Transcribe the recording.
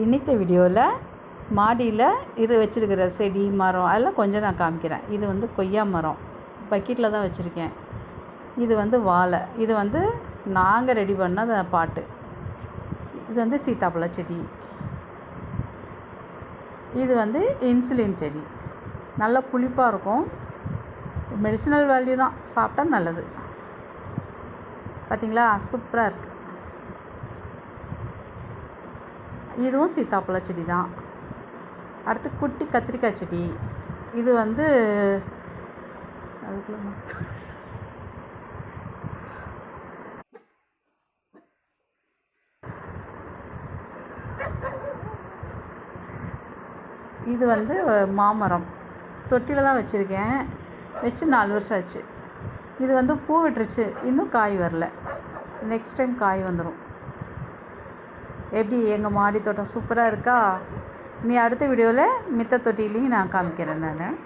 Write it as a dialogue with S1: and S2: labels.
S1: இன்னித்த வீடியோவில் மாடியில் வச்சுருக்கிற செடி மரம் அதெல்லாம் கொஞ்சம் நான் காமிக்கிறேன். இது வந்து கொய்யா மரம் பக்கெட்டில் தான் வச்சுருக்கேன். இது வந்து வாழை, இது வந்து நாங்கள் ரெடி பண்ண பாட்டு. இது வந்து சீத்தாப்பழ செடி, இது வந்து இன்சுலின் செடி. நல்லா புளிப்பாக இருக்கும், மெடிசினல் வேல்யூ தான், சாப்பிட்டா நல்லது. பார்த்திங்களா, சூப்பராக இருக்குது. இதுவும் சீத்தாப்பழ செடி தான். அடுத்து குட்டி கத்திரிக்காய் செடி. இது வந்து இது வந்து மாமரம். தொட்டியில் தான் வச்சுருக்கேன், வச்சு 4 வருஷம் ஆச்சு. இது வந்து பூ விட்டுருச்சு, இன்னும் காய் வரல. நெக்ஸ்ட் டைம் காய் வந்துடும். எப்படி எங்கள் மாடி தோட்டம் சூப்பராக இருக்கா? நீ அடுத்த வீடியோவில் மித்த தொட்டிலையும் நான் காமிக்கிறேன் நான்.